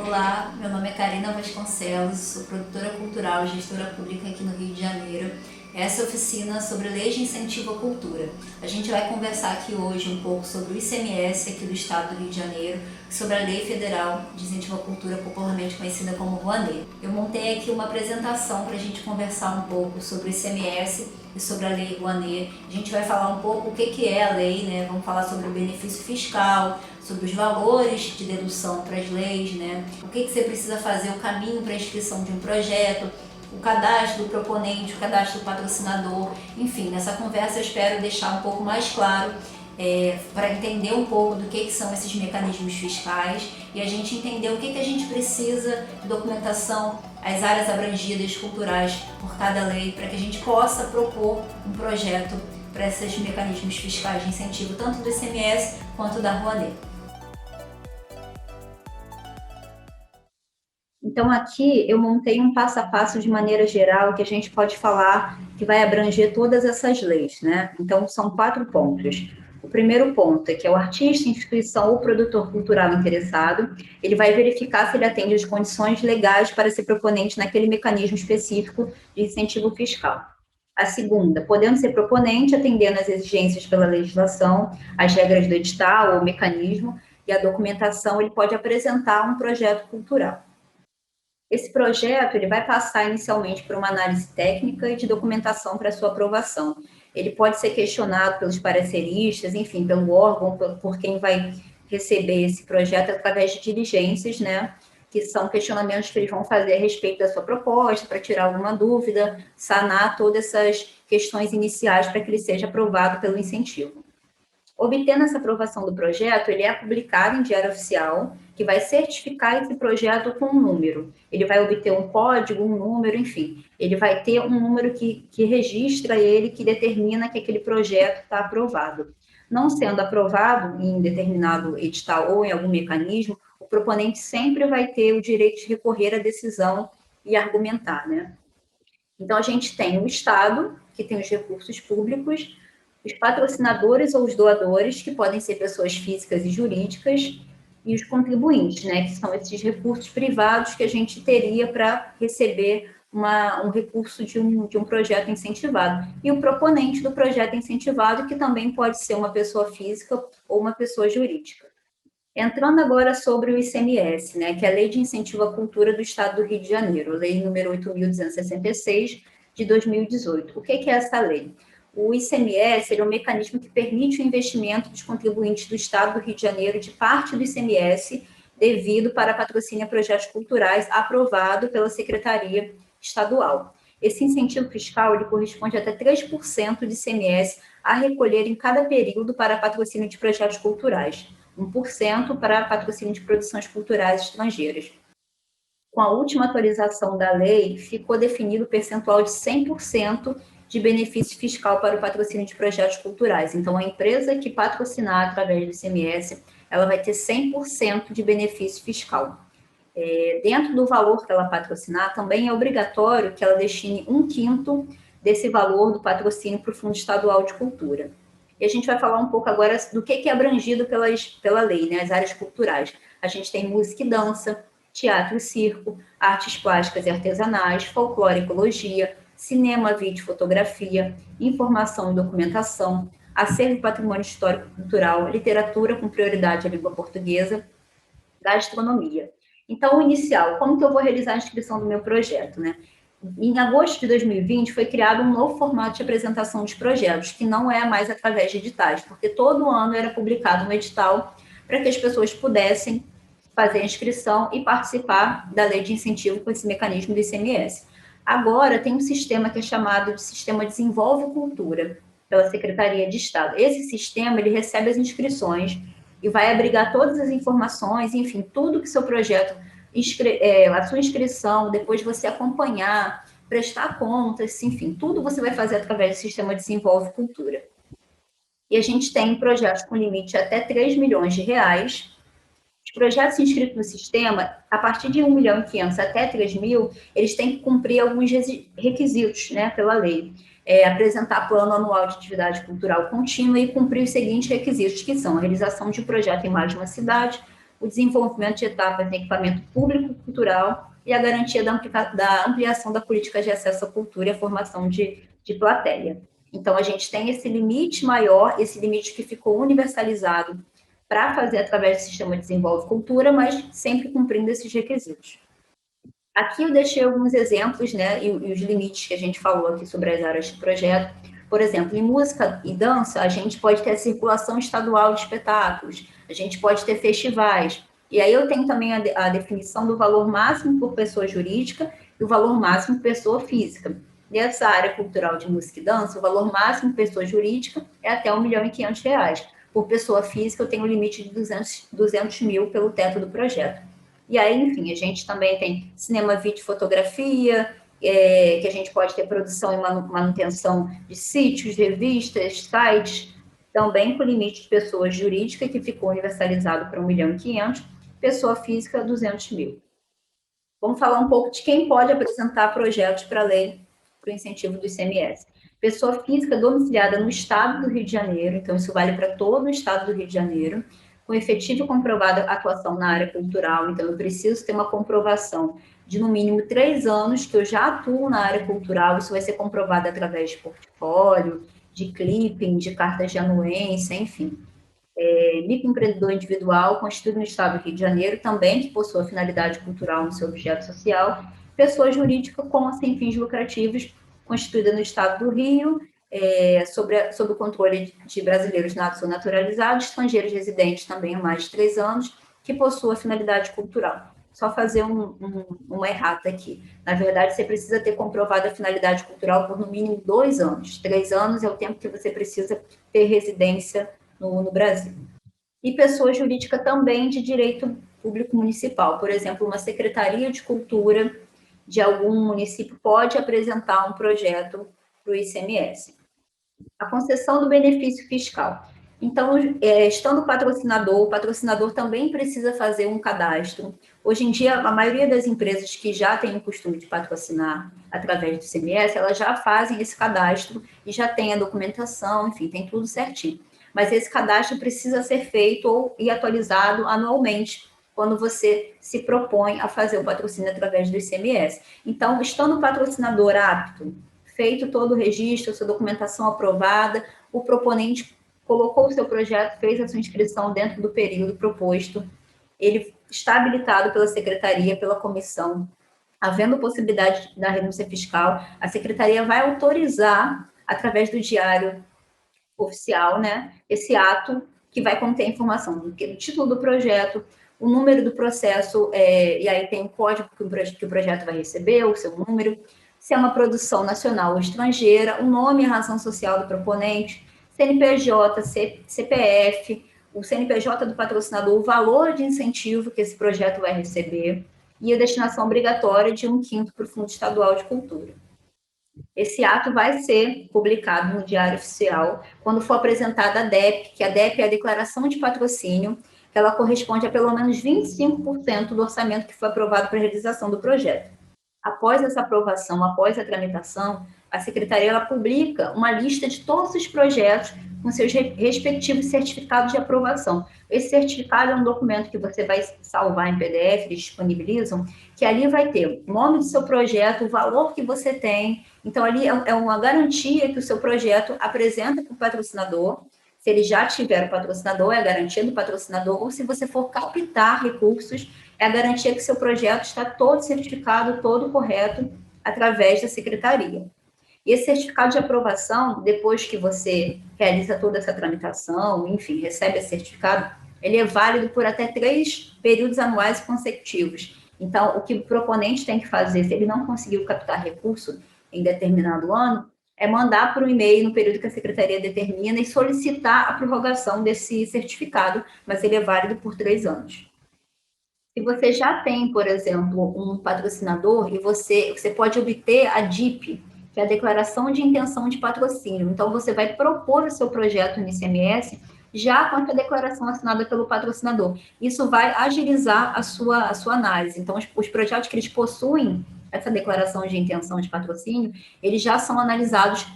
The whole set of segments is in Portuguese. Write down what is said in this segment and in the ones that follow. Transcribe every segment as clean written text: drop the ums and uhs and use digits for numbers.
Olá, meu nome é Karina Vasconcelos, sou produtora cultural e gestora pública aqui no Rio de Janeiro. Essa é a oficina sobre leis de incentivo à cultura. A gente vai conversar aqui hoje um pouco sobre o ICMS aqui do estado do Rio de Janeiro, sobre a Lei Federal de Incentivo à Cultura, popularmente conhecida como Rouanet. Eu montei aqui uma apresentação para a gente conversar um pouco sobre o ICMS e sobre a Lei Rouanet. A gente vai falar um pouco o que é a lei, né? Vamos falar sobre o benefício fiscal, sobre os valores de dedução para as leis, né? O que você precisa fazer, o caminho para a inscrição de um projeto, o cadastro do proponente, o cadastro do patrocinador, enfim, nessa conversa eu espero deixar um pouco mais claro para entender um pouco do que são esses mecanismos fiscais e a gente entender o que a gente precisa de documentação, as áreas abrangidas culturais por cada lei, para que a gente possa propor um projeto para esses mecanismos fiscais de incentivo, tanto do ICMS quanto da Rouanet. Então, aqui eu montei um passo a passo de maneira geral que a gente pode falar que vai abranger todas essas leis, né? Então, são 4 pontos. O primeiro ponto é que é o artista, instituição ou produtor cultural interessado, ele vai verificar se ele atende às condições legais para ser proponente naquele mecanismo específico de incentivo fiscal. A segunda, podendo ser proponente, atendendo às exigências pela legislação, as regras do edital ou mecanismo, e a documentação, ele pode apresentar um projeto cultural. Esse projeto ele vai passar inicialmente por uma análise técnica e de documentação para sua aprovação. Ele pode ser questionado pelos pareceristas, enfim, pelo órgão, por quem vai receber esse projeto através de diligências, né? Que são questionamentos que eles vão fazer a respeito da sua proposta, para tirar alguma dúvida, sanar todas essas questões iniciais para que ele seja aprovado pelo incentivo. Obtendo essa aprovação do projeto, ele é publicado em Diário Oficial, que vai certificar esse projeto com um número. Ele vai obter um código, um número, enfim. Ele vai ter um número que registra ele, que determina que aquele projeto está aprovado. Não sendo aprovado em determinado edital ou em algum mecanismo, o proponente sempre vai ter o direito de recorrer à decisão e argumentar, né? Então, a gente tem o Estado, que tem os recursos públicos, os patrocinadores ou os doadores, que podem ser pessoas físicas e jurídicas, e os contribuintes, né, que são esses recursos privados que a gente teria para receber um recurso de um projeto incentivado. E o proponente do projeto incentivado, que também pode ser uma pessoa física ou uma pessoa jurídica. Entrando agora sobre o ICMS, né, que é a Lei de Incentivo à Cultura do Estado do Rio de Janeiro, Lei número 8.266, de 2018. O que é essa lei? O ICMS é um mecanismo que permite o investimento dos contribuintes do Estado do Rio de Janeiro de parte do ICMS devido para patrocínio a projetos culturais aprovado pela Secretaria Estadual. Esse incentivo fiscal ele corresponde a até 3% de ICMS a recolher em cada período para patrocínio de projetos culturais, 1% para patrocínio de produções culturais estrangeiras. Com a última atualização da lei, ficou definido o percentual de 100% de benefício fiscal para o patrocínio de projetos culturais. Então, a empresa que patrocinar através do ICMS, ela vai ter 100% de benefício fiscal. Dentro do valor que ela patrocinar, também é obrigatório que ela destine 1/5 desse valor do patrocínio para o Fundo Estadual de Cultura. E a gente vai falar um pouco agora do que é abrangido pela lei, né, as áreas culturais. A gente tem música e dança, teatro e circo, artes plásticas e artesanais, folclore e ecologia, cinema, vídeo, fotografia, informação e documentação, acervo e patrimônio histórico e cultural, literatura com prioridade à língua portuguesa, gastronomia. Então, o inicial, como que eu vou realizar a inscrição do meu projeto, né? Em agosto de 2020, foi criado um novo formato de apresentação dos projetos, que não é mais através de editais, porque todo ano era publicado um edital para que as pessoas pudessem fazer a inscrição e participar da lei de incentivo com esse mecanismo do ICMS. Agora, tem um sistema que é chamado de Sistema Desenvolve Cultura, pela Secretaria de Estado. Esse sistema, ele recebe as inscrições e vai abrigar todas as informações, enfim, tudo que seu projeto, a sua inscrição, depois você acompanhar, prestar contas, enfim, tudo você vai fazer através do Sistema Desenvolve Cultura. E a gente tem projetos com limite até 3 milhões de reais. Os projetos inscritos no sistema, a partir de 1.500.000 até 3 mil, eles têm que cumprir alguns requisitos, né, pela lei. Apresentar plano anual de atividade cultural contínua e cumprir os seguintes requisitos, que são a realização de um projeto em mais de uma cidade, o desenvolvimento de etapas em equipamento público cultural e a garantia da ampliação da política de acesso à cultura e a formação de plateia. Então, a gente tem esse limite maior, esse limite que ficou universalizado para fazer através do sistema Desenvolve Cultura, mas sempre cumprindo esses requisitos. Aqui eu deixei alguns exemplos, né, e os limites que a gente falou aqui sobre as áreas de projeto. Por exemplo, em música e dança, a gente pode ter a circulação estadual de espetáculos, a gente pode ter festivais. E aí eu tenho também a definição do valor máximo por pessoa jurídica e o valor máximo por pessoa física. Nessa área cultural de música e dança, o valor máximo por pessoa jurídica é até R$ 1.500.000. Por pessoa física, eu tenho um limite de 200 mil pelo teto do projeto. E aí, enfim, a gente também tem cinema, vídeo, fotografia, que a gente pode ter produção e manutenção de sítios, revistas, sites, também com limite de pessoa jurídica, que ficou universalizado para 1.500.000, pessoa física, 200 mil. Vamos falar um pouco de quem pode apresentar projetos para a lei para o incentivo do ICMS. Pessoa física domiciliada no estado do Rio de Janeiro, então isso vale para todo o estado do Rio de Janeiro, com efetiva e comprovada atuação na área cultural, então eu preciso ter uma comprovação de no mínimo 3 anos que eu já atuo na área cultural, isso vai ser comprovado através de portfólio, de clipping, de cartas de anuência, enfim. Microempreendedor individual, constituído no estado do Rio de Janeiro, também que possua finalidade cultural no seu objeto social, pessoa jurídica com ou sem fins lucrativos, constituída no estado do Rio, sob o controle de brasileiros natos ou naturalizados, estrangeiros residentes também há mais de 3 anos, que possua finalidade cultural. Só fazer uma errata aqui. Na verdade, você precisa ter comprovado a finalidade cultural por no mínimo 2 anos. 3 anos é o tempo que você precisa ter residência no Brasil. E pessoa jurídica também de direito público municipal. Por exemplo, uma secretaria de cultura de algum município pode apresentar um projeto para o ICMS. A concessão do benefício fiscal. Então, estando o patrocinador também precisa fazer um cadastro. Hoje em dia, a maioria das empresas que já têm o costume de patrocinar através do ICMS, elas já fazem esse cadastro e já tem a documentação, enfim, tem tudo certinho. Mas esse cadastro precisa ser feito e atualizado anualmente, quando você se propõe a fazer o patrocínio através do ICMS. Então, estando o patrocinador apto, feito todo o registro, sua documentação aprovada, o proponente colocou o seu projeto, fez a sua inscrição dentro do período proposto, ele está habilitado pela secretaria, pela comissão, havendo possibilidade da renúncia fiscal, a secretaria vai autorizar, através do diário oficial, né, esse ato que vai conter a informação do título do projeto, o número do processo, e aí tem o código que o projeto vai receber, o seu número, se é uma produção nacional ou estrangeira, o nome e a razão social do proponente, CNPJ, CPF, o CNPJ do patrocinador, o valor de incentivo que esse projeto vai receber e a destinação obrigatória de 1/5 para o Fundo Estadual de Cultura. Esse ato vai ser publicado no Diário Oficial quando for apresentada a DEP, que a DEP é a Declaração de Patrocínio, que ela corresponde a pelo menos 25% do orçamento que foi aprovado para a realização do projeto. Após essa aprovação, após a tramitação, a Secretaria ela publica uma lista de todos os projetos com seus respectivos certificados de aprovação. Esse certificado é um documento que você vai salvar em PDF, eles disponibilizam, que ali vai ter o nome do seu projeto, o valor que você tem. Então, ali é uma garantia que o seu projeto apresenta para o patrocinador. Se ele já tiver o patrocinador, é a garantia do patrocinador, ou se você for captar recursos, é a garantia que seu projeto está todo certificado, todo correto, através da secretaria. E esse certificado de aprovação, depois que você realiza toda essa tramitação, enfim, recebe esse certificado, ele é válido por até 3 períodos anuais consecutivos. Então, o que o proponente tem que fazer, se ele não conseguiu captar recurso em determinado ano, é mandar por um e-mail no período que a secretaria determina e solicitar a prorrogação desse certificado, mas ele é válido por 3 anos. Se você já tem, por exemplo, um patrocinador e você pode obter a DIP, que é a Declaração de Intenção de Patrocínio. Então, você vai propor o seu projeto no ICMS já com a declaração assinada pelo patrocinador. Isso vai agilizar a sua análise. Então, os projetos que eles possuem essa declaração de intenção de patrocínio, eles já são analisados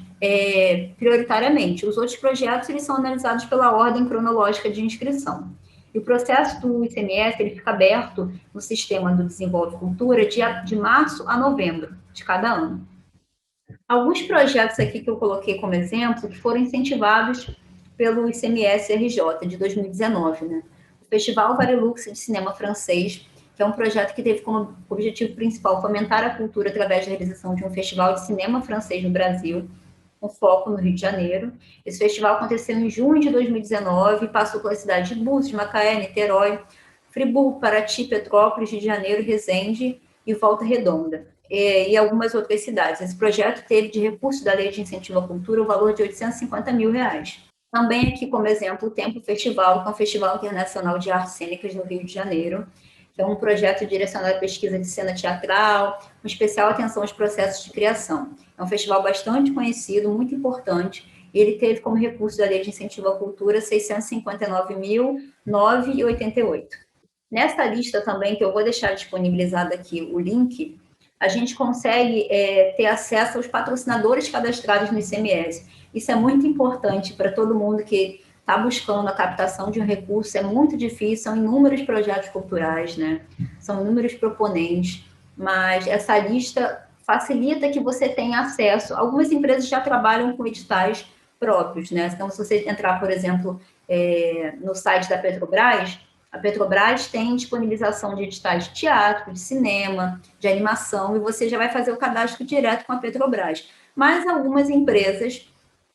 prioritariamente. Os outros projetos, eles são analisados pela ordem cronológica de inscrição. E o processo do ICMS, ele fica aberto no sistema do Desenvolve Cultura de março a novembro de cada ano. Alguns projetos aqui que eu coloquei como exemplo que foram incentivados pelo ICMS-RJ de 2019, né? O Festival Varilux de Cinema Francês, que é um projeto que teve como objetivo principal fomentar a cultura através da realização de um festival de cinema francês no Brasil, com foco no Rio de Janeiro. Esse festival aconteceu em junho de 2019 e passou pelas cidades de Búzios, Macaé, Niterói, Friburgo, Paraty, Petrópolis, Rio de Janeiro, Resende e Volta Redonda, e algumas outras cidades. Esse projeto teve de recurso da Lei de Incentivo à Cultura o valor de R$850 mil. Também aqui, como exemplo, o Tempo Festival, que é um festival internacional de artes cênicas no Rio de Janeiro, que é um projeto direcionado à pesquisa de cena teatral, com especial atenção aos processos de criação. É um festival bastante conhecido, muito importante, e ele teve como recurso da Lei de Incentivo à Cultura R$659.988. Nessa lista também, que eu vou deixar disponibilizado aqui o link, a gente consegue ter acesso aos patrocinadores cadastrados no ICMS. Isso é muito importante para todo mundo que está buscando a captação de um recurso, é muito difícil, são inúmeros projetos culturais, né? São inúmeros proponentes, mas essa lista facilita que você tenha acesso. Algumas empresas já trabalham com editais próprios, né? Então, se você entrar, por exemplo, no site da Petrobras, a Petrobras tem disponibilização de editais de teatro, de cinema, de animação, e você já vai fazer o cadastro direto com a Petrobras. Mas algumas empresas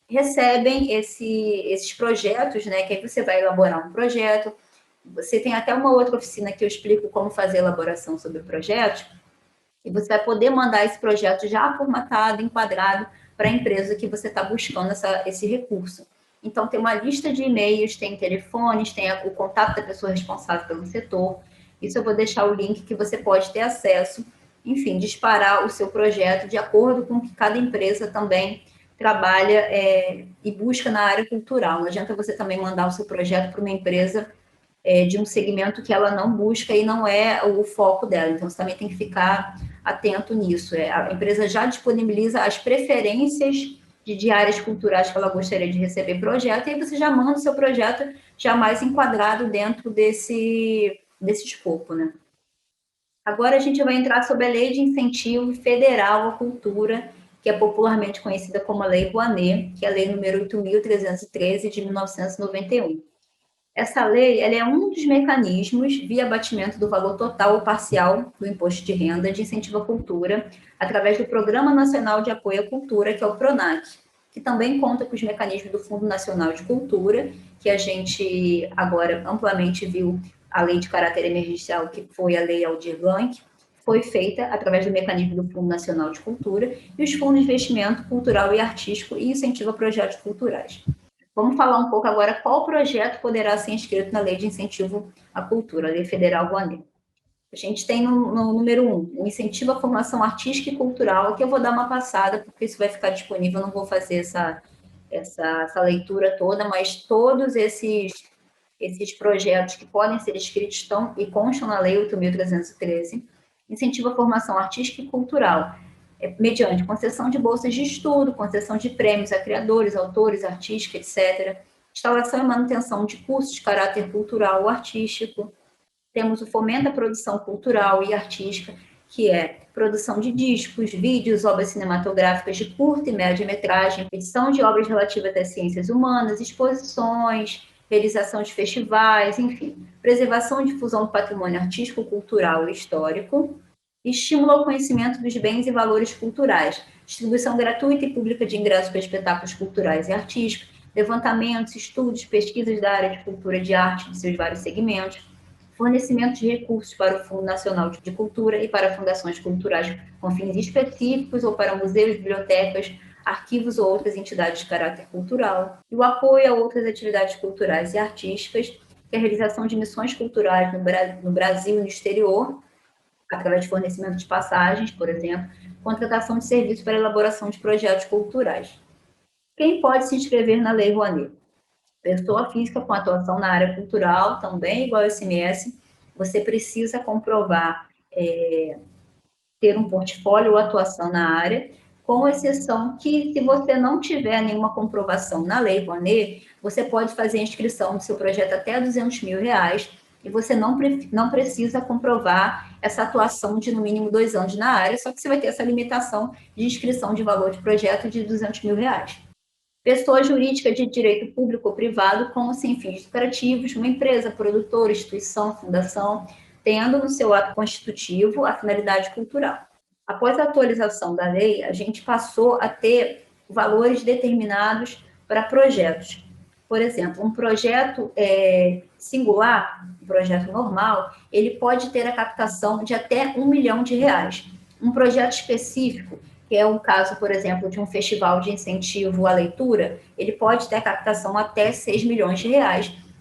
recebem esses projetos, né? Que aí você vai elaborar um projeto. Você tem até uma outra oficina que eu explico como fazer a elaboração sobre o projeto, e você vai poder mandar esse projeto já formatado, enquadrado para a empresa que você está buscando esse recurso. Então, tem uma lista de e-mails, tem telefones, tem o contato da pessoa responsável pelo setor. Isso eu vou deixar o link que você pode ter acesso, enfim, disparar o seu projeto de acordo com o que cada empresa também trabalha e busca na área cultural. Não adianta você também mandar o seu projeto para uma empresa de um segmento que ela não busca e não é o foco dela. Então, você também tem que ficar atento nisso. A empresa já disponibiliza as preferências de áreas culturais que ela gostaria de receber projeto, e aí você já manda o seu projeto já mais enquadrado dentro desse escopo, né? Agora a gente vai entrar sobre a Lei de Incentivo Federal à Cultura, que é popularmente conhecida como a Lei Rouanet, que é a lei número 8.313 de 1991. Essa lei ela é um dos mecanismos via abatimento do valor total ou parcial do imposto de renda de incentivo à cultura, através do Programa Nacional de Apoio à Cultura, que é o PRONAC, que também conta com os mecanismos do Fundo Nacional de Cultura, que a gente agora amplamente viu a lei de caráter emergencial, que foi a Lei Aldir Blanc, foi feita através do mecanismo do Fundo Nacional de Cultura e os fundos de investimento cultural e artístico e incentivo a projetos culturais. Vamos falar um pouco agora qual projeto poderá ser inscrito na Lei de Incentivo à Cultura, a Lei Federal Rouanet. A gente tem no número 1, o incentivo à formação artística e cultural. Aqui eu vou dar uma passada, porque isso vai ficar disponível, eu não vou fazer essa leitura toda, mas todos esses projetos que podem ser inscritos estão e constam na Lei 8.313. Incentivo à formação artística e cultural, mediante concessão de bolsas de estudo, concessão de prêmios a criadores, autores, artistas, etc. Instalação e manutenção de cursos de caráter cultural ou artístico. Temos o fomento à produção cultural e artística, que é produção de discos, vídeos, obras cinematográficas de curta e média metragem, edição de obras relativas às ciências humanas, exposições, realização de festivais, enfim, preservação e difusão do patrimônio artístico, cultural e histórico, estímulo ao conhecimento dos bens e valores culturais, distribuição gratuita e pública de ingressos para espetáculos culturais e artísticos, levantamentos, estudos, pesquisas da área de cultura e de arte de seus vários segmentos, fornecimento de recursos para o Fundo Nacional de Cultura e para fundações culturais com fins específicos ou para museus, bibliotecas, arquivos ou outras entidades de caráter cultural, e o apoio a outras atividades culturais e artísticas, que é a realização de missões culturais no Brasil e no exterior, através de fornecimento de passagens, por exemplo, contratação de serviços para elaboração de projetos culturais. Quem pode se inscrever na Lei Rouanet? Pessoa física com atuação na área cultural, também igual ao ICMS, você precisa comprovar ter um portfólio ou atuação na área, com exceção que, se você não tiver nenhuma comprovação na Lei Rouanet, você pode fazer a inscrição do seu projeto até R$ 200.000 e você não precisa comprovar essa atuação de, no mínimo, 2 anos na área, só que você vai ter essa limitação de inscrição de valor de projeto de R$ 200.000. Pessoa jurídica de direito público ou privado com sem fins lucrativos, uma empresa, produtora, instituição, fundação, tendo no seu ato constitutivo a finalidade cultural. Após a atualização da lei, a gente passou a ter valores determinados para projetos. Por exemplo, um projeto singular, um projeto normal, ele pode ter a captação de até R$ 1 milhão. Um projeto específico, que é o caso, por exemplo, de um festival de incentivo à leitura, ele pode ter a captação até R$ 6 milhões.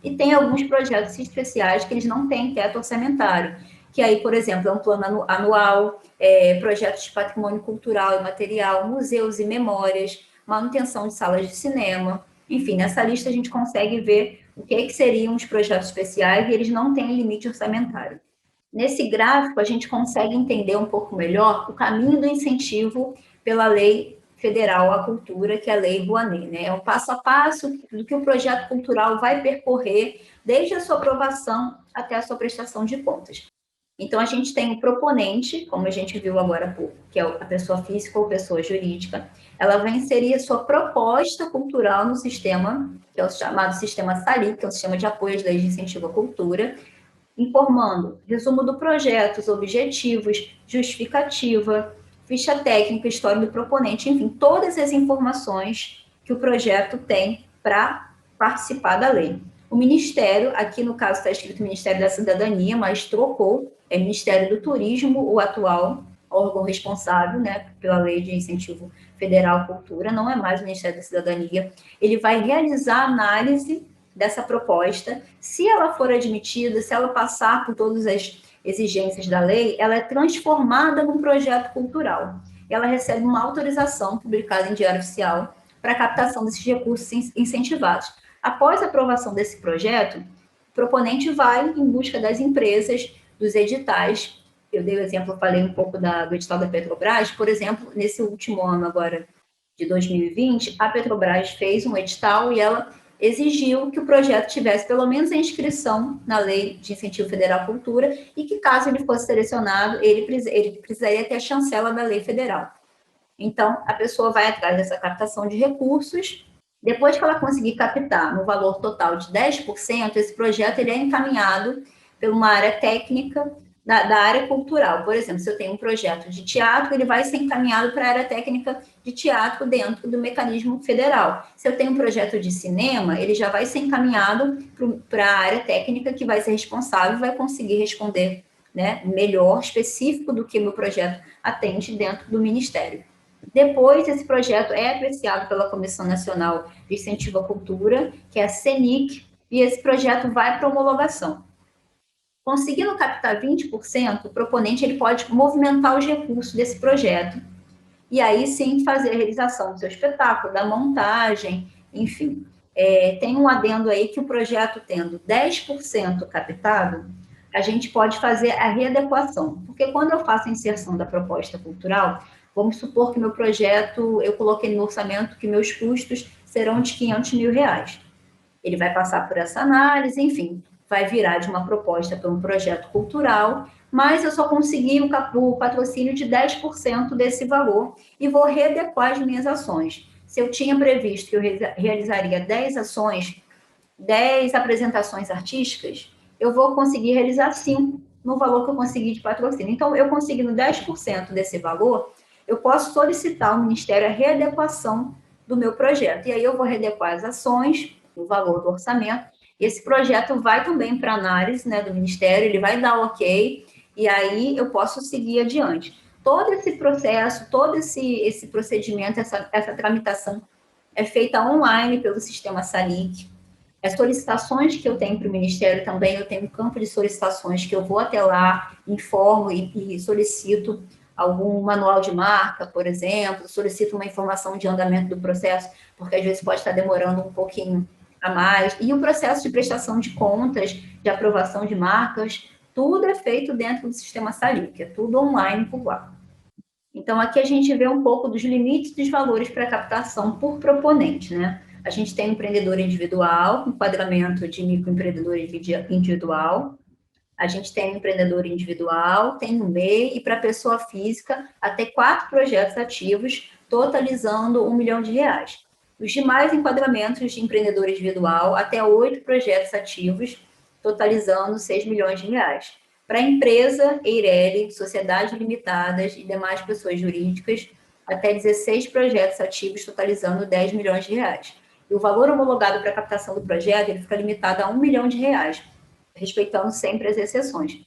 E tem alguns projetos especiais que eles não têm teto orçamentário, que aí, por exemplo, é um plano anual, projetos de patrimônio cultural e material, museus e memórias, manutenção de salas de cinema. Enfim, nessa lista a gente consegue ver o que seriam os projetos especiais e eles não têm limite orçamentário. Nesse gráfico, a gente consegue entender um pouco melhor o caminho do incentivo pela Lei Federal à Cultura, que é a Lei Rouanet, né? É um passo a passo do que o projeto cultural vai percorrer desde a sua aprovação até a sua prestação de contas. Então, a gente tem o proponente, como a gente viu agora há pouco, que é a pessoa física ou pessoa jurídica, ela vai inserir a sua proposta cultural no sistema, que é o chamado sistema SALIC, que é o Sistema de Apoio às Leis de Incentivo à Cultura, informando resumo do projeto, os objetivos, justificativa, ficha técnica, história do proponente, enfim, todas as informações que o projeto tem para participar da lei. O Ministério, aqui no caso está escrito Ministério da Cidadania, mas trocou, é Ministério do Turismo, o atual órgão responsável, né, pela Lei de Incentivo Federal à Cultura, não é mais o Ministério da Cidadania. Ele vai realizar a análise dessa proposta. Se ela for admitida, se ela passar por todas as exigências da lei, ela é transformada num projeto cultural. Ela recebe uma autorização publicada em Diário Oficial para a captação desses recursos incentivados. Após a aprovação desse projeto, o proponente vai em busca das empresas, dos editais. Eu dei o exemplo, falei um pouco do edital da Petrobras. Por exemplo, nesse último ano agora, de 2020, a Petrobras fez um edital e ela exigiu que o projeto tivesse pelo menos a inscrição na Lei de Incentivo Federal à Cultura e que, caso ele fosse selecionado, ele precisaria ter a chancela da lei federal. Então, a pessoa vai atrás dessa captação de recursos. Depois que ela conseguir captar no valor total de 10%, esse projeto ele é encaminhado por uma área técnica da área cultural. Por exemplo, se eu tenho um projeto de teatro, ele vai ser encaminhado para a área técnica de teatro dentro do mecanismo federal. Se eu tenho um projeto de cinema, ele já vai ser encaminhado para a área técnica que vai ser responsável e vai conseguir responder, né, melhor, específico do que o meu projeto atende dentro do Ministério. Depois, esse projeto é apreciado pela Comissão Nacional de Incentivo à Cultura, que é a CENIC, e esse projeto vai para homologação. Conseguindo captar 20%, o proponente ele pode movimentar os recursos desse projeto e aí sim fazer a realização do seu espetáculo, da montagem, enfim. Tem um adendo aí que o projeto tendo 10% captado, a gente pode fazer a readequação, porque quando eu faço a inserção da proposta cultural, vamos supor que meu projeto, eu coloquei no orçamento que meus custos serão de R$ 500 mil. Ele vai passar por essa análise, enfim, vai virar de uma proposta para um projeto cultural, mas eu só consegui o patrocínio de 10% desse valor e vou readequar as minhas ações. Se eu tinha previsto que eu realizaria 10 ações, 10 apresentações artísticas, eu vou conseguir realizar 5 no valor que eu consegui de patrocínio. Então, eu conseguindo 10% desse valor, eu posso solicitar ao Ministério a readequação do meu projeto. E aí eu vou readequar as ações, o valor do orçamento. Esse projeto vai também para análise, né, do Ministério, ele vai dar ok, e aí eu posso seguir adiante. Todo esse processo, todo esse procedimento, essa tramitação é feita online pelo sistema SALIC. As solicitações que eu tenho para o Ministério também, eu tenho um campo de solicitações que eu vou até lá, informo e solicito algum manual de marca, por exemplo, solicito uma informação de andamento do processo, porque às vezes pode estar demorando um pouquinho a mais. E o processo de prestação de contas, de aprovação de marcas, tudo é feito dentro do sistema SALIC, é tudo online por lá. Então, aqui a gente vê um pouco dos limites dos valores para captação por proponente, né? A gente tem o empreendedor individual, enquadramento de microempreendedor individual. A gente tem o empreendedor individual, tem o MEI, e para pessoa física, até 4 projetos ativos, totalizando R$ 1 milhão. Os demais enquadramentos de empreendedor individual, até 8 projetos ativos, totalizando R$ 6 milhões. Para a empresa, EIRELI, sociedades limitadas e demais pessoas jurídicas, até 16 projetos ativos, totalizando R$ 10 milhões. E o valor homologado para a captação do projeto ele fica limitado a R$ 1 milhão, respeitando sempre as exceções.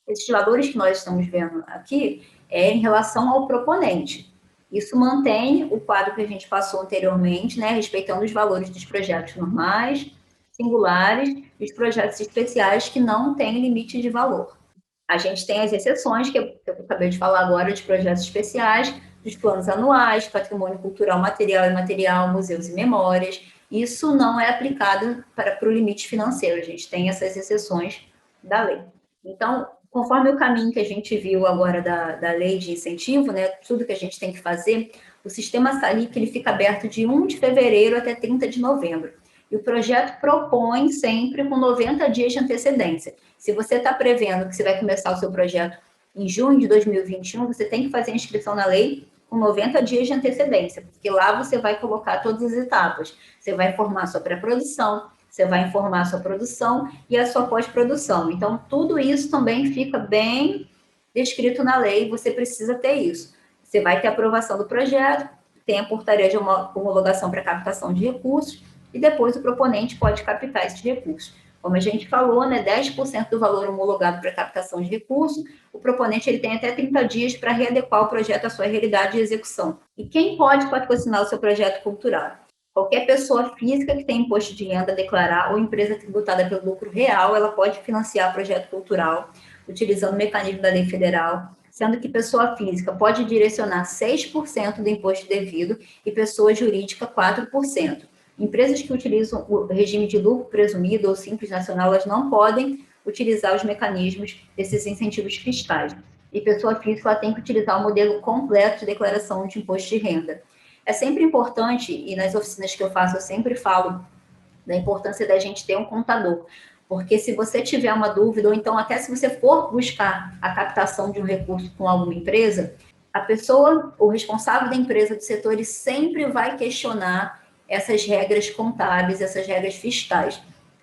Esses valores que nós estamos vendo aqui é em relação ao proponente. Isso mantém o quadro que a gente passou anteriormente, né, respeitando os valores dos projetos normais, singulares e os projetos especiais que não têm limite de valor. A gente tem as exceções, que eu acabei de falar agora, de projetos especiais, dos planos anuais, patrimônio cultural material e imaterial, museus e memórias. Isso não é aplicado para o limite financeiro, a gente tem essas exceções da lei. Então, conforme o caminho que a gente viu agora da lei de incentivo, né, tudo que a gente tem que fazer, o sistema Salic ele fica aberto de 1 de fevereiro até 30 de novembro. E o projeto propõe sempre com 90 dias de antecedência. Se você está prevendo que você vai começar o seu projeto em junho de 2021, você tem que fazer a inscrição na lei com 90 dias de antecedência, porque lá você vai colocar todas as etapas. Você vai informar a sua pré-produção, você vai informar a sua produção e a sua pós-produção. Então, tudo isso também fica bem descrito na lei, você precisa ter isso. Você vai ter a aprovação do projeto, tem a portaria de homologação para captação de recursos, e depois o proponente pode captar esses recursos. Como a gente falou, né, 10% do valor homologado para captação de recursos, o proponente ele tem até 30 dias para readequar o projeto à sua realidade de execução. E quem pode patrocinar o seu projeto cultural? Qualquer pessoa física que tem imposto de renda a declarar ou empresa tributada pelo lucro real, ela pode financiar projeto cultural utilizando o mecanismo da lei federal, sendo que pessoa física pode direcionar 6% do imposto devido e pessoa jurídica 4%. Empresas que utilizam o regime de lucro presumido ou simples nacional, elas não podem utilizar os mecanismos desses incentivos fiscais. E pessoa física ela tem que utilizar o modelo completo de declaração de imposto de renda. É sempre importante, e nas oficinas que eu faço, eu sempre falo da importância da gente ter um contador, porque se você tiver uma dúvida, ou então até se você for buscar a captação de um recurso com alguma empresa, a pessoa, o responsável da empresa do setor, ele sempre vai questionar essas regras contábeis, essas regras fiscais.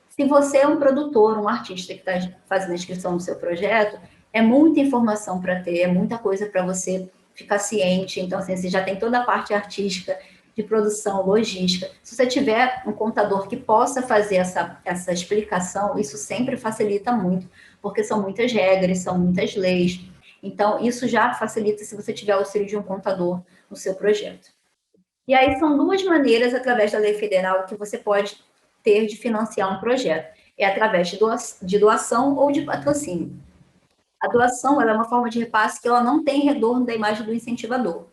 Se você é um produtor, um artista que está fazendo a inscrição no seu projeto, é muita informação para ter, é muita coisa para você ficar ciente. Então, assim, você já tem toda a parte artística, de produção, logística. Se você tiver um contador que possa fazer essa explicação, isso sempre facilita muito, porque são muitas regras, são muitas leis. Então, isso já facilita se você tiver o auxílio de um contador no seu projeto. E aí são 2 maneiras, através da lei federal, que você pode ter de financiar um projeto. É através de doação ou de patrocínio. A doação ela é uma forma de repasse que ela não tem retorno da imagem do incentivador.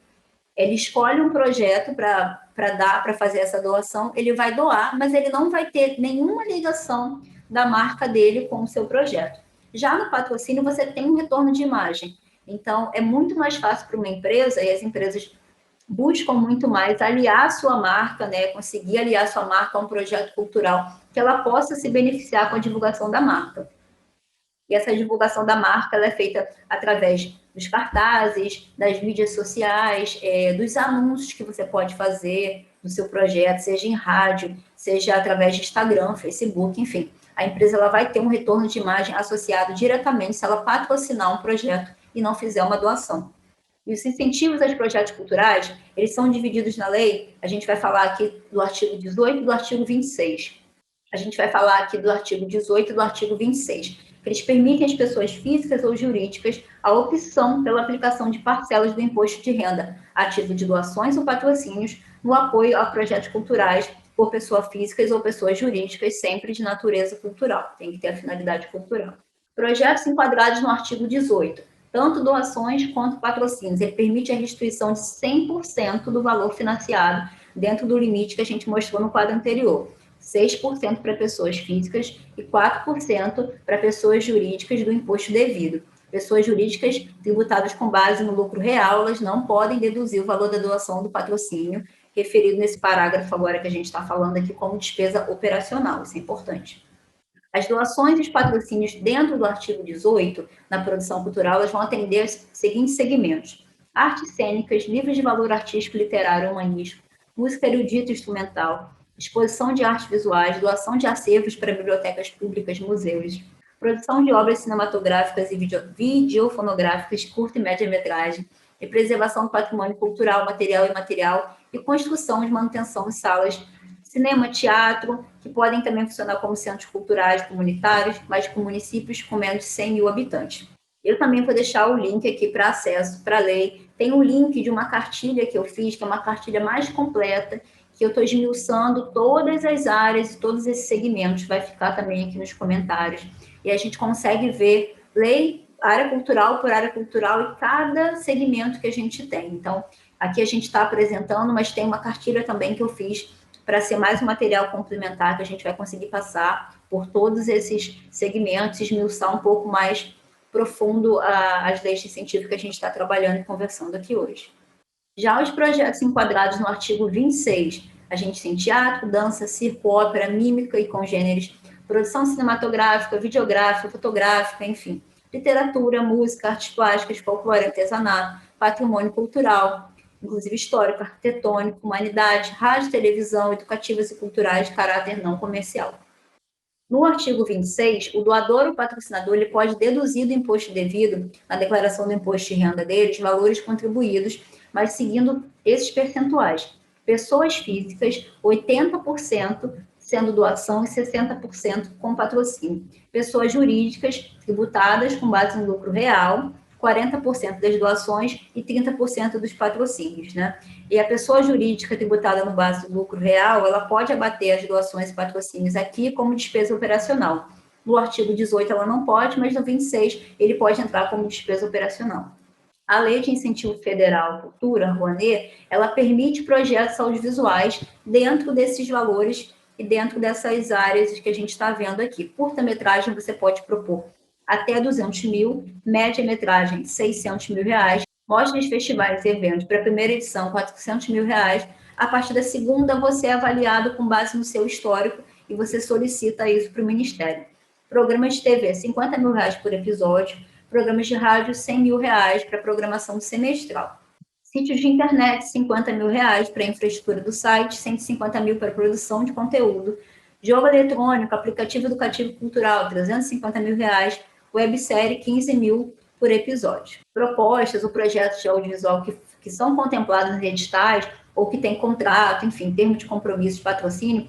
Ele escolhe um projeto para fazer essa doação, ele vai doar, mas ele não vai ter nenhuma ligação da marca dele com o seu projeto. Já no patrocínio, você tem um retorno de imagem. Então, é muito mais fácil para uma empresa, e as empresas buscam muito mais aliar a sua marca, né, conseguir aliar a sua marca a um projeto cultural, que ela possa se beneficiar com a divulgação da marca. E essa divulgação da marca ela é feita através dos cartazes, das mídias sociais, dos anúncios que você pode fazer no seu projeto, seja em rádio, seja através de Instagram, Facebook, enfim. A empresa ela vai ter um retorno de imagem associado diretamente se ela patrocinar um projeto e não fizer uma doação. E os incentivos aos projetos culturais, eles são divididos na lei, a gente vai falar aqui do artigo 18 e do artigo 26. A gente vai falar aqui do artigo 18 e do artigo 26. Eles permitem às pessoas físicas ou jurídicas a opção pela aplicação de parcelas do imposto de renda, a título de doações ou patrocínios, no apoio a projetos culturais por pessoas físicas ou pessoas jurídicas, sempre de natureza cultural, tem que ter a finalidade cultural. Projetos enquadrados no artigo 18, tanto doações quanto patrocínios, ele permite a restituição de 100% do valor financiado, dentro do limite que a gente mostrou no quadro anterior. 6% para pessoas físicas e 4% para pessoas jurídicas do imposto devido. Pessoas jurídicas tributadas com base no lucro real, elas não podem deduzir o valor da doação do patrocínio, referido nesse parágrafo agora que a gente está falando aqui como despesa operacional, isso é importante. As doações e os patrocínios dentro do artigo 18, na produção cultural, elas vão atender os seguintes segmentos: artes cênicas, livros de valor artístico, literário, humanístico, música erudita e instrumental, exposição de artes visuais, doação de acervos para bibliotecas públicas, museus, produção de obras cinematográficas e videofonográficas, curta e média-metragem, e preservação do patrimônio cultural, material e imaterial, e construção de manutenção de salas, cinema, teatro, que podem também funcionar como centros culturais comunitários, mas com municípios com menos de 100 mil habitantes. Eu também vou deixar o link aqui para acesso para a lei. Tem um link de uma cartilha que eu fiz, que é uma cartilha mais completa, que eu estou esmiuçando todas as áreas e todos esses segmentos, vai ficar também aqui nos comentários. E a gente consegue ver lei, área cultural por área cultural e cada segmento que a gente tem. Então, aqui a gente está apresentando, mas tem uma cartilha também que eu fiz para ser mais um material complementar que a gente vai conseguir passar por todos esses segmentos, esmiuçar um pouco mais profundo as leis de incentivo que a gente está trabalhando e conversando aqui hoje. Já os projetos enquadrados no artigo 26, a gente tem teatro, dança, circo, ópera, mímica e congêneres, produção cinematográfica, videográfica, fotográfica, enfim, literatura, música, artes plásticas, folclore, artesanato, patrimônio cultural, inclusive histórico, arquitetônico, humanidade, rádio, televisão, educativas e culturais de caráter não comercial. No artigo 26, o doador ou patrocinador ele pode deduzir do imposto devido, na declaração do imposto de renda deles, valores contribuídos, mas seguindo esses percentuais. Pessoas físicas, 80% sendo doação e 60% com patrocínio. Pessoas jurídicas, tributadas com base no lucro real, 40% das doações e 30% dos patrocínios, né? E a pessoa jurídica tributada no base do lucro real, ela pode abater as doações e patrocínios aqui como despesa operacional. No artigo 18 ela não pode, mas no 26 ele pode entrar como despesa operacional. A Lei de Incentivo Federal à Cultura, Rouanet, ela permite projetos audiovisuais dentro desses valores e dentro dessas áreas que a gente está vendo aqui. Curta-metragem você pode propor até 200 mil, média-metragem 600 mil reais, mostras, festivais e eventos para a primeira edição 400 mil reais, a partir da segunda você é avaliado com base no seu histórico e você solicita isso para o Ministério. Programas de TV, 50 mil reais por episódio, programas de rádio, 100 mil reais para programação semestral. Sítios de internet, 50 mil reais para a infraestrutura do site, 150 mil para produção de conteúdo, jogo eletrônico, aplicativo educativo cultural, 350 mil reais, websérie, 15 mil por episódio. Propostas ou projetos de audiovisual que são contemplados nos editais ou que têm contrato, enfim, termo de compromisso de patrocínio,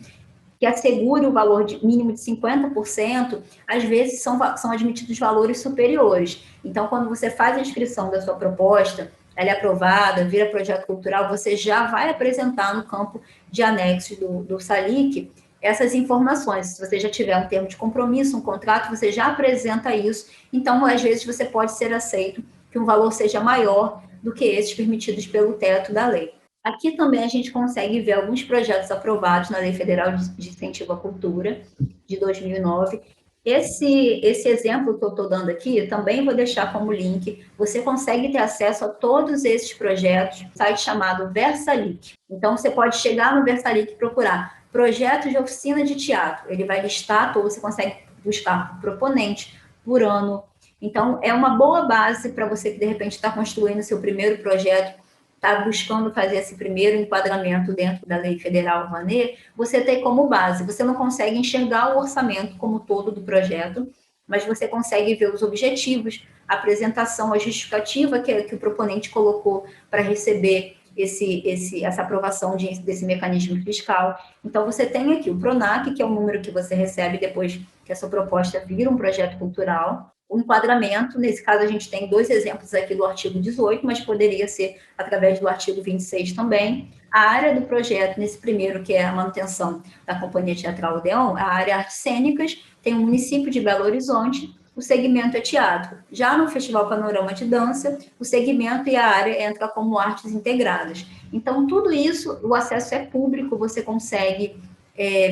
que assegure o valor mínimo de 50%, às vezes são admitidos valores superiores. Então, quando você faz a inscrição da sua proposta, ela é aprovada, vira projeto cultural, você já vai apresentar no campo de anexos do SALIC essas informações. Se você já tiver um termo de compromisso, um contrato, você já apresenta isso. Então, às vezes, você pode ser aceito que um valor seja maior do que esses permitidos pelo teto da lei. Aqui também a gente consegue ver alguns projetos aprovados na Lei Federal de Incentivo à Cultura, de 2009. Esse exemplo que eu estou dando aqui, também vou deixar como link. Você consegue ter acesso a todos esses projetos no site chamado Versalic. Então, você pode chegar no Versalic e procurar projetos de oficina de teatro. Ele vai listar todos, você consegue buscar por proponente, por ano. Então, é uma boa base para você que, de repente, está construindo seu primeiro projeto, está buscando fazer esse primeiro enquadramento dentro da Lei Federal Rouanet, você tem como base. Você não consegue enxergar o orçamento como todo do projeto, mas você consegue ver os objetivos, a apresentação, a justificativa que o proponente colocou para receber essa aprovação desse mecanismo fiscal. Então, você tem aqui o PRONAC, que é o número que você recebe depois que a sua proposta vira um projeto cultural. O enquadramento, nesse caso a gente tem 2 exemplos aqui do artigo 18, mas poderia ser através do artigo 26 também. A área do projeto, nesse primeiro, que é a manutenção da Companhia Teatral Odeon, a área artes cênicas, tem o município de Belo Horizonte, o segmento é teatro. Já no Festival Panorama de Dança, o segmento e a área entra como artes integradas. Então, tudo isso, o acesso é público, você consegue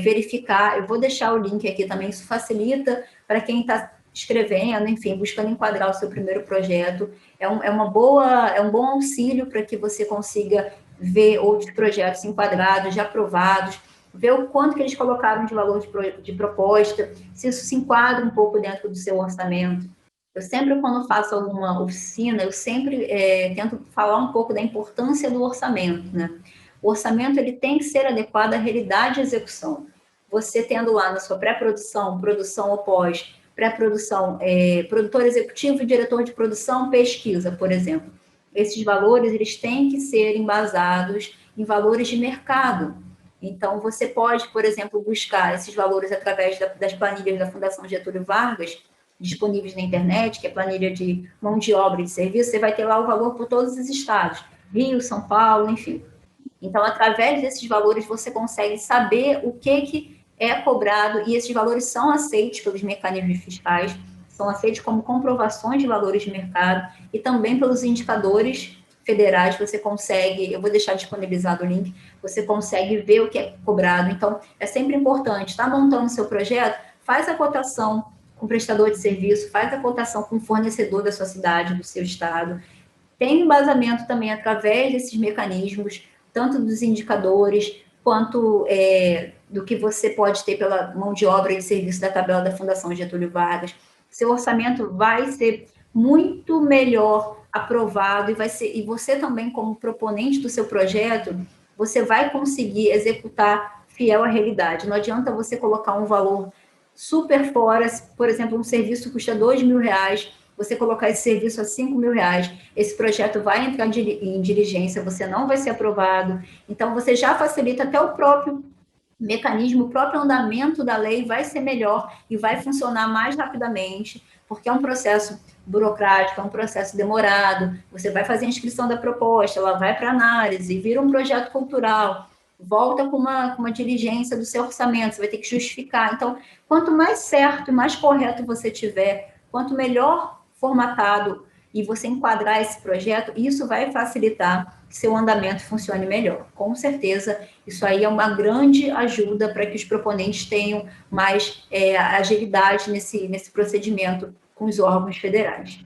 verificar. Eu vou deixar o link aqui também, isso facilita para quem está escrevendo, enfim, buscando enquadrar o seu primeiro projeto. É um bom auxílio para que você consiga ver outros projetos enquadrados, já aprovados, ver o quanto que eles colocaram de valor de proposta, se isso se enquadra um pouco dentro do seu orçamento. Eu sempre, quando faço alguma oficina, eu sempre tento falar um pouco da importância do orçamento, né? O orçamento ele tem que ser adequado à realidade de execução. Você tendo lá na sua pré-produção, produção ou pós, pré-produção, produtor executivo e diretor de produção, pesquisa, por exemplo. Esses valores eles têm que ser embasados em valores de mercado. Então, você pode, por exemplo, buscar esses valores através das planilhas da Fundação Getúlio Vargas, disponíveis na internet, que é planilha de mão de obra e de serviço, você vai ter lá o valor por todos os estados, Rio, São Paulo, enfim. Então, através desses valores, você consegue saber o que é cobrado, e esses valores são aceitos pelos mecanismos fiscais, são aceitos como comprovações de valores de mercado, e também pelos indicadores federais, você consegue, eu vou deixar disponibilizado o link, você consegue ver o que é cobrado. Então, é sempre importante, está montando o seu projeto, faz a cotação com o prestador de serviço, faz a cotação com o fornecedor da sua cidade, do seu estado, tem embasamento também através desses mecanismos, tanto dos indicadores, quanto do que você pode ter pela mão de obra e de serviço da tabela da Fundação Getúlio Vargas. Seu orçamento vai ser muito melhor aprovado e você também, como proponente do seu projeto, você vai conseguir executar fiel à realidade. Não adianta você colocar um valor super fora, por exemplo, um serviço custa R$2.000, você colocar esse serviço a R$5.000, esse projeto vai entrar em diligência, você não vai ser aprovado. Então, você já facilita até o próprio mecanismo, o próprio andamento da lei vai ser melhor e vai funcionar mais rapidamente, porque é um processo burocrático, é um processo demorado. Você vai fazer a inscrição da proposta, ela vai para análise, vira um projeto cultural, volta com uma diligência do seu orçamento, você vai ter que justificar. Então, quanto mais certo e mais correto você tiver, quanto melhor formatado e você enquadrar esse projeto, isso vai facilitar que seu andamento funcione melhor. Com certeza, isso aí é uma grande ajuda para que os proponentes tenham mais agilidade nesse procedimento com os órgãos federais.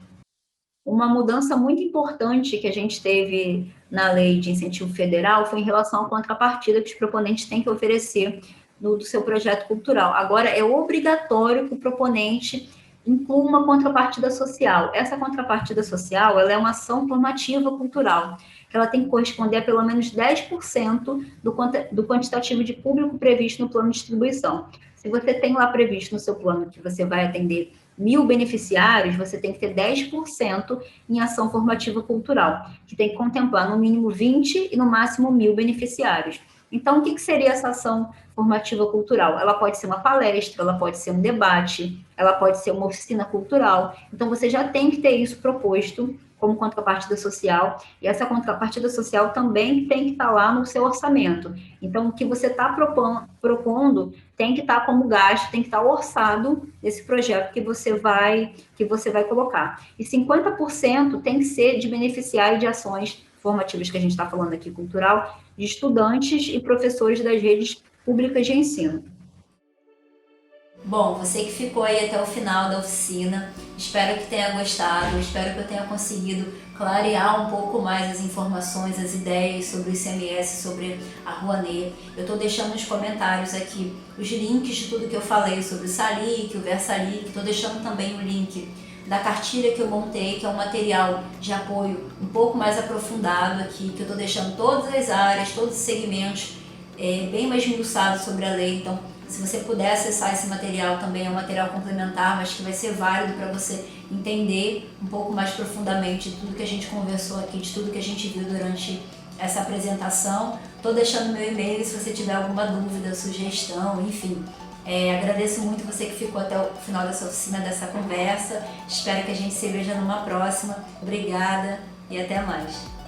Uma mudança muito importante que a gente teve na lei de incentivo federal foi em relação à contrapartida que os proponentes têm que oferecer do seu projeto cultural. Agora, é obrigatório que o proponente inclua uma contrapartida social. Essa contrapartida social, ela é uma ação formativa cultural, que ela tem que corresponder a pelo menos 10% do quantitativo de público previsto no plano de distribuição. Se você tem lá previsto no seu plano que você vai atender 1.000 beneficiários, você tem que ter 10% em ação formativa cultural, que tem que contemplar no mínimo 20 e no máximo 1.000 beneficiários. Então, o que seria essa ação formativa cultural? Ela pode ser uma palestra, ela pode ser um debate, ela pode ser uma oficina cultural. Então, você já tem que ter isso proposto como contrapartida social, e essa contrapartida social também tem que estar lá no seu orçamento. Então, o que você está propondo tem que estar como gasto, tem que estar orçado nesse projeto que você vai colocar. E 50% tem que ser de beneficiário de ações formativas que a gente está falando aqui, cultural, de estudantes e professores das redes públicas de ensino. Bom, você que ficou aí até o final da oficina, espero que tenha gostado, espero que eu tenha conseguido clarear um pouco mais as informações, as ideias sobre o ICMS, sobre a Rouanet. Eu estou deixando nos comentários aqui os links de tudo que eu falei sobre o SALIC, o VersaLIC, estou deixando também o link da cartilha que eu montei, que é um material de apoio um pouco mais aprofundado aqui, que eu estou deixando todas as áreas, todos os segmentos bem mais esmiuçados sobre a lei. Então, se você puder acessar esse material, também é um material complementar, mas que vai ser válido para você entender um pouco mais profundamente de tudo que a gente conversou aqui, de tudo que a gente viu durante essa apresentação. Estou deixando meu e-mail se você tiver alguma dúvida, sugestão, enfim. Agradeço muito você que ficou até o final dessa oficina, dessa conversa. Espero que a gente se veja numa próxima. Obrigada e até mais.